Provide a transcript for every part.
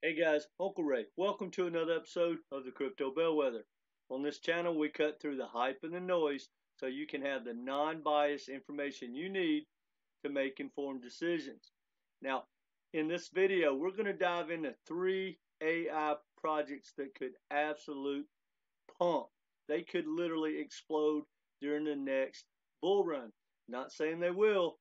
Hey guys, Uncle Ray. Welcome to another episode of the Crypto Bellwether. On this channel, we cut through the hype and the noise so you can have the non-biased information you need to make informed decisions. Now, in this video, we're going to dive into 3 AI projects that could absolute pump. They could literally explode during the next bull run. Not saying they will,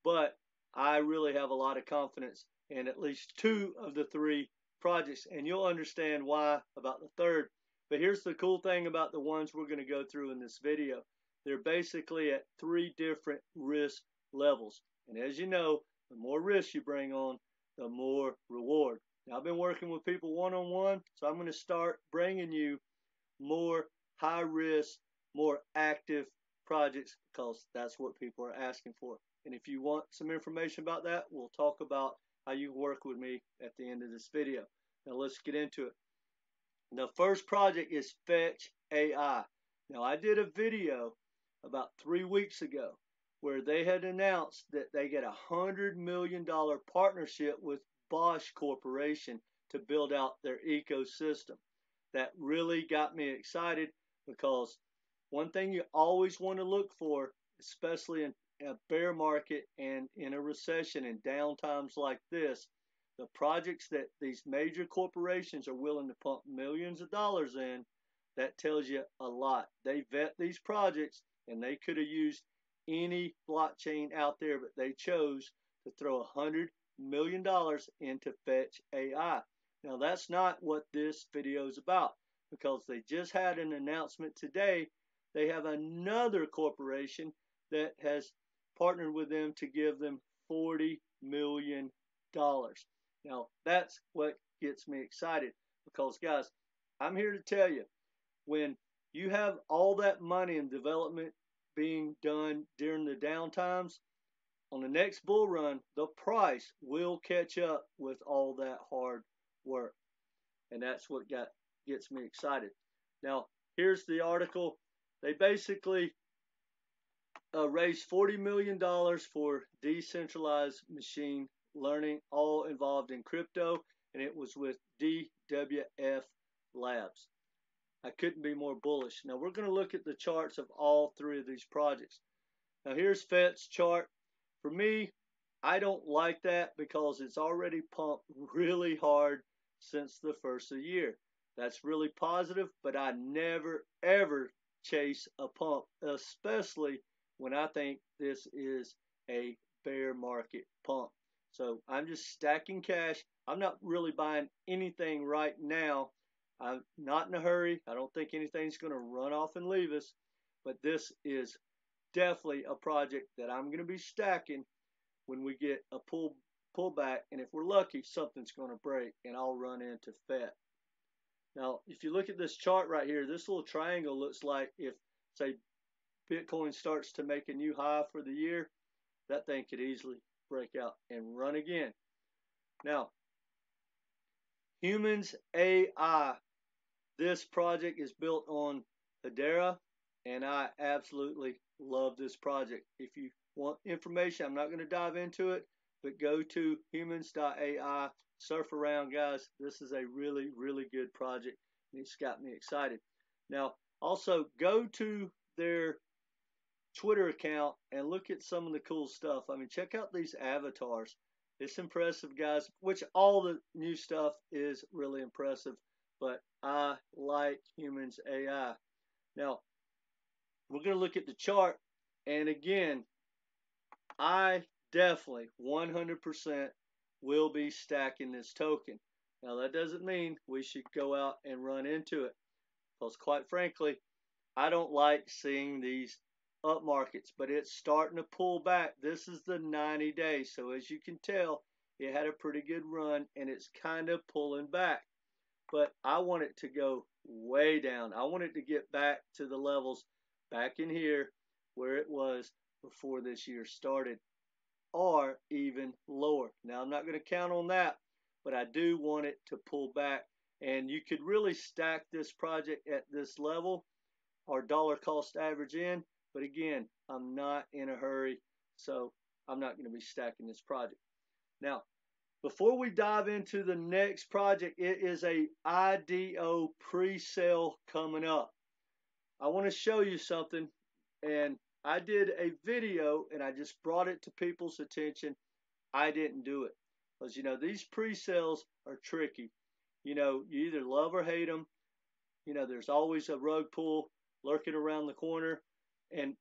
but I really have a lot of confidence in at least 2 of the 3 projects, and you'll understand why about the third. But here's the cool thing about the ones we're going to go through in this video. They're basically at 3 different risk levels. And as you know, the more risk you bring on, the more reward. Now, I've been working with people one-on-one, so I'm going to start bringing you more high risk, more active projects because that's what people are asking for. And if you want some information about that, we'll talk about how you work with me at the end of this video. Now let's get into it. The first project is Fetch.ai. Now I did a video about 3 weeks ago where they had announced that they get $100 million partnership with Bosch Corporation to build out their ecosystem. That really got me excited because one thing you always want to look for, especially in a bear market and in a recession and down times like this, the projects that these major corporations are willing to pump millions of dollars in, that tells you a lot. They vet these projects and they could have used any blockchain out there, but they chose to throw $100 million into Fetch.ai. Now that's not what this video is about because they just had an announcement today. They have another corporation that has partnered with them to give them $40 million. Now that's what gets me excited because guys, I'm here to tell you, when you have all that money in development being done during the down times, on the next bull run, the price will catch up with all that hard work. And that's what gets me excited. Now, here's the article. They basically raised $40 million for decentralized machine learning, all involved in crypto, and it was with DWF Labs. I couldn't be more bullish. Now, we're going to look at the charts of all 3 of these projects. Now, here's Fed's chart. For me, I don't like that because it's already pumped really hard since the first of the year. That's really positive, but I never ever chase a pump, especially when I think this is a bear market pump. So I'm just stacking cash. I'm not really buying anything right now. I'm not in a hurry. I don't think anything's going to run off and leave us, but this is definitely a project that I'm going to be stacking when we get a pullback, and if we're lucky, something's going to break and I'll run into FET. Now, if you look at this chart right here, this little triangle looks like if, say, Bitcoin starts to make a new high for the year, that thing could easily break out and run again. Now, Humans.ai, this project is built on Hedera, and I absolutely love this project. If you want information, I'm not going to dive into it, but go to Humans.ai, surf around, guys. This is a really, really good project, and it's got me excited. Now, also go to their Twitter account and look at some of the cool stuff. I mean, check out these avatars. It's impressive, guys, which all the new stuff is really impressive, but I like Humans.ai. Now, we're going to look at the chart, and again, I definitely 100% will be stacking this token. Now, that doesn't mean we should go out and run into it, because quite frankly, I don't like seeing these up markets, but it's starting to pull back. This is the 90 days, so as you can tell, it had a pretty good run, and it's kind of pulling back. But I want it to go way down. I want it to get back to the levels back in here where it was before this year started, or even lower. Now, I'm not going to count on that, but I do want it to pull back, and you could really stack this project at this level or dollar cost average in, but again, I'm not in a hurry, so I'm not going to be stacking this project. Now, before we dive into the next project, it is a IDO pre-sale coming up. I want to show you something, and I did a video and I just brought it to people's attention. I didn't do it because, these pre-sales are tricky. You either love or hate them. There's always a rug pull lurking around the corner.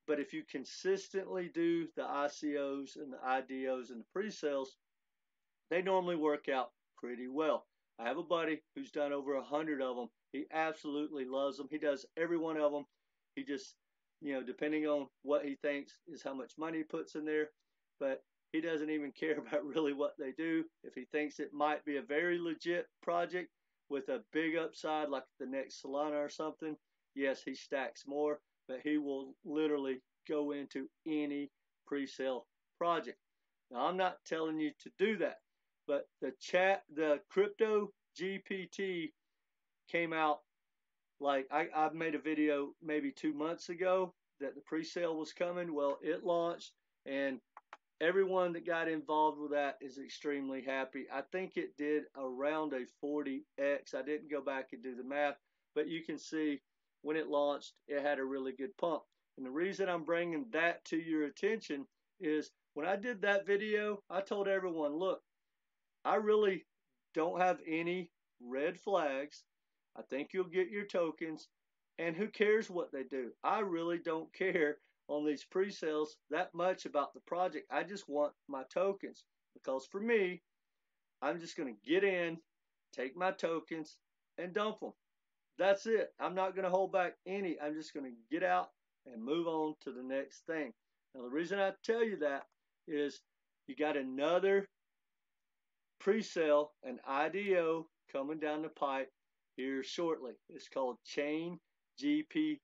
But if you consistently do the ICOs and the IDOs and the pre-sales, they normally work out pretty well. I have a buddy who's done over 100 of them. He absolutely loves them. He does every one of them. He just, depending on what he thinks is how much money he puts in there, but he doesn't even care about really what they do. If he thinks it might be a very legit project with a big upside like the next Solana or something, yes, he stacks more, but he will literally go into any pre-sale project. Now, I'm not telling you to do that, but the Crypto GPT came out, like I made a video maybe 2 months ago that the pre-sale was coming. Well, it launched, and everyone that got involved with that is extremely happy. I think it did around a 40x. I didn't go back and do the math, but you can see when it launched, it had a really good pump. And the reason I'm bringing that to your attention is when I did that video, I told everyone, look, I really don't have any red flags. I think you'll get your tokens, and who cares what they do? I really don't care on these pre-sales that much about the project. I just want my tokens, because for me, I'm just going to get in, take my tokens, and dump them. That's it. I'm not going to hold back any. I'm just going to get out and move on to the next thing. Now, the reason I tell you that is you got another pre-sale, an IDO coming down the pipe here shortly. It's called Chain GPT.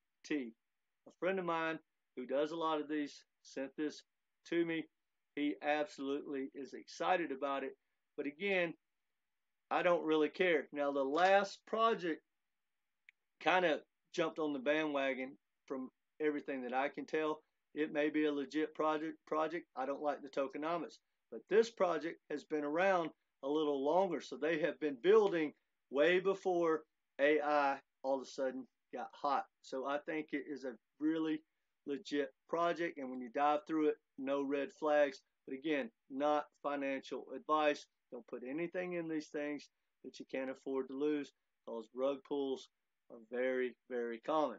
A friend of mine who does a lot of these sent this to me. He absolutely is excited about it. But again, I don't really care. Now, the last project kind of jumped on the bandwagon from everything that I can tell. It may be a legit project. I don't like the tokenomics. But this project has been around a little longer. So they have been building way before AI all of a sudden got hot. So I think it is a really legit project. And when you dive through it, no red flags. But again, not financial advice. Don't put anything in these things that you can't afford to lose, because rug pulls are very, very common.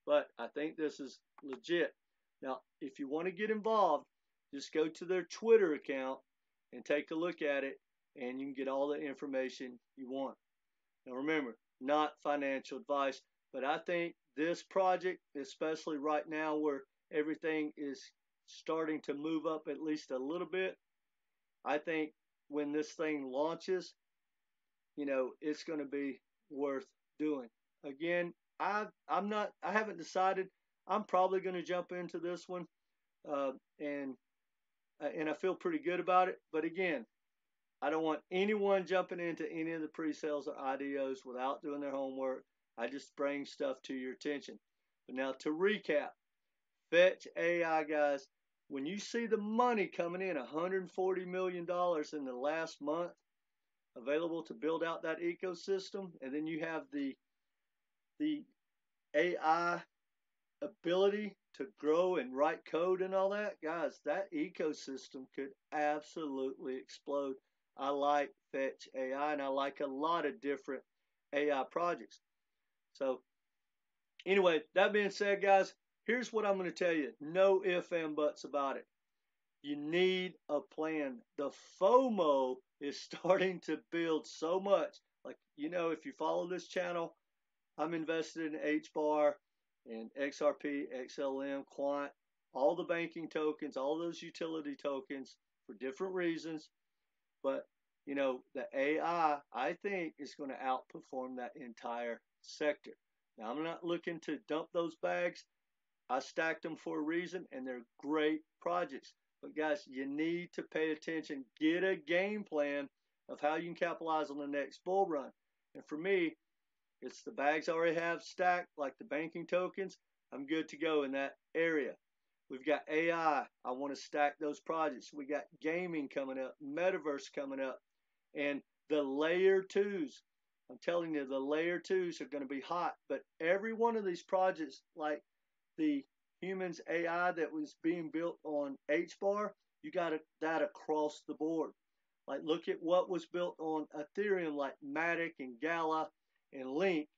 But I think this is legit. Now, if you want to get involved, just go to their Twitter account and take a look at it, and you can get all the information you want. Now, remember, not financial advice, but I think this project, especially right now where everything is starting to move up at least a little bit, I think when this thing launches, it's going to be worth doing. Again, I haven't decided. I'm probably going to jump into this one, and I feel pretty good about it. But again, I don't want anyone jumping into any of the pre-sales or IDOs without doing their homework. I just bring stuff to your attention. But now to recap, Fetch.ai, guys, when you see the money coming in, $140 million in the last month available to build out that ecosystem, and then you have the AI ability to grow and write code and all that, guys, that ecosystem could absolutely explode. I like Fetch.ai, and I like a lot of different AI projects. So anyway, that being said, guys, here's what I'm going to tell you. No ifs and buts about it. You need a plan. The FOMO is starting to build so much. Like, if you follow this channel, I'm invested in HBAR and XRP, XLM, Quant, all the banking tokens, all those utility tokens for different reasons. But, the AI, I think, is going to outperform that entire sector. Now, I'm not looking to dump those bags. I stacked them for a reason, and they're great projects. But, guys, you need to pay attention. Get a game plan of how you can capitalize on the next bull run. And for me, it's the bags I already have stacked, like the banking tokens. I'm good to go in that area. We've got AI. I want to stack those projects. We got gaming coming up, metaverse coming up. And the layer twos, I'm telling you, the layer twos are going to be hot. But every one of these projects, like the Humans.ai that was being built on HBAR, you got that across the board. Like, look at what was built on Ethereum, like Matic and Gala and Link.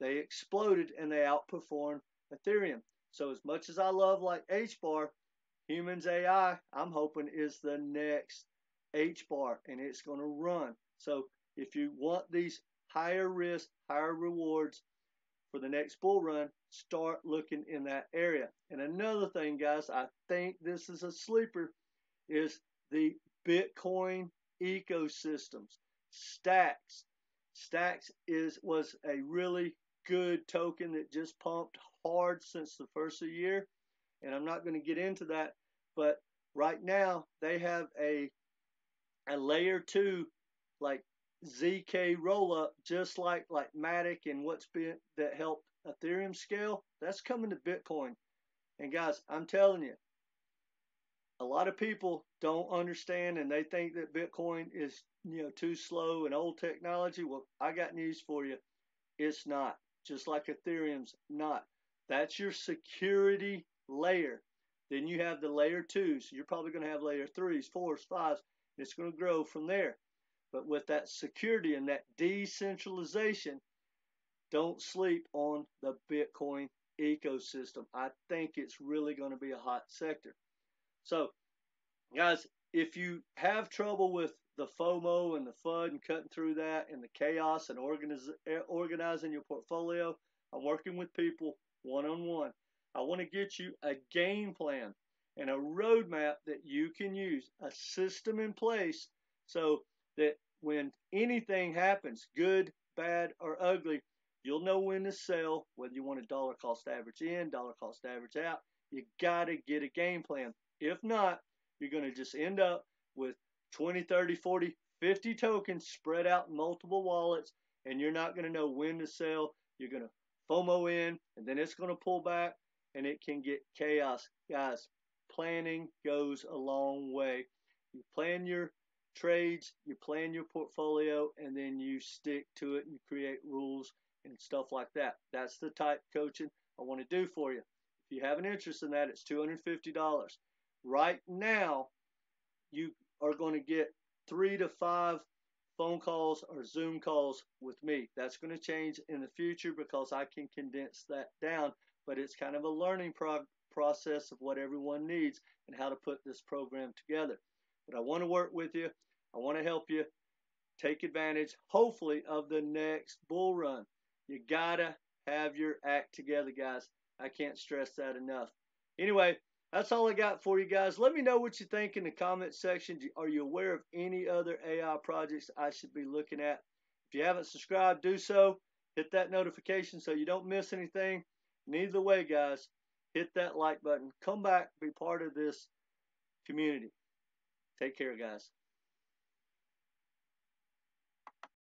They exploded and they outperformed Ethereum. So as much as I love like HBAR, Humans.ai, I'm hoping is the next HBAR, and it's going to run. So if you want these higher risk, higher rewards for the next bull run, start looking in that area. And another thing, guys, I think this is a sleeper, is the Bitcoin ecosystems. Stacks. Stacks was a really good token that just pumped hard since the first of the year. And I'm not going to get into that, but right now they have a layer 2 like ZK roll up, just like Matic and what's been that helped Ethereum scale. That's coming to Bitcoin. And guys, I'm telling you, a lot of people don't understand, and they think that Bitcoin is, too slow and old technology. Well, I got news for you. It's not. Just like Ethereum's not. That's your security layer. Then you have the layer 2s. You're probably going to have layer 3s, 4s, 5s. It's going to grow from there. But with that security and that decentralization, don't sleep on the Bitcoin ecosystem. I think it's really going to be a hot sector. So, guys, if you have trouble with the FOMO and the FUD and cutting through that and the chaos and organizing your portfolio, I'm working with people one-on-one. I want to get you a game plan and a roadmap that you can use, a system in place so that when anything happens, good, bad, or ugly, you'll know when to sell, whether you want a dollar cost average in, dollar cost average out. You got to get a game plan. If not, you're going to just end up with 20, 30, 40, 50 tokens spread out in multiple wallets, and you're not going to know when to sell. You're going to FOMO in, and then it's going to pull back, and it can get chaos. Guys, planning goes a long way. You plan your trades, you plan your portfolio, and then you stick to it and you create rules and stuff like that. That's the type of coaching I want to do for you. If you have an interest in that, it's $250. Right now, you are going to get 3 to 5 phone calls or Zoom calls with me. That's going to change in the future because I can condense that down, but it's kind of a learning process of what everyone needs and how to put this program together. But I want to work with you. I want to help you take advantage, hopefully, of the next bull run. You got to have your act together, guys. I can't stress that enough. Anyway, that's all I got for you guys. Let me know what you think in the comment section. Are you aware of any other AI projects I should be looking at? If you haven't subscribed, do so. Hit that notification so you don't miss anything. And either way, guys, hit that like button. Come back, be part of this community. Take care, guys.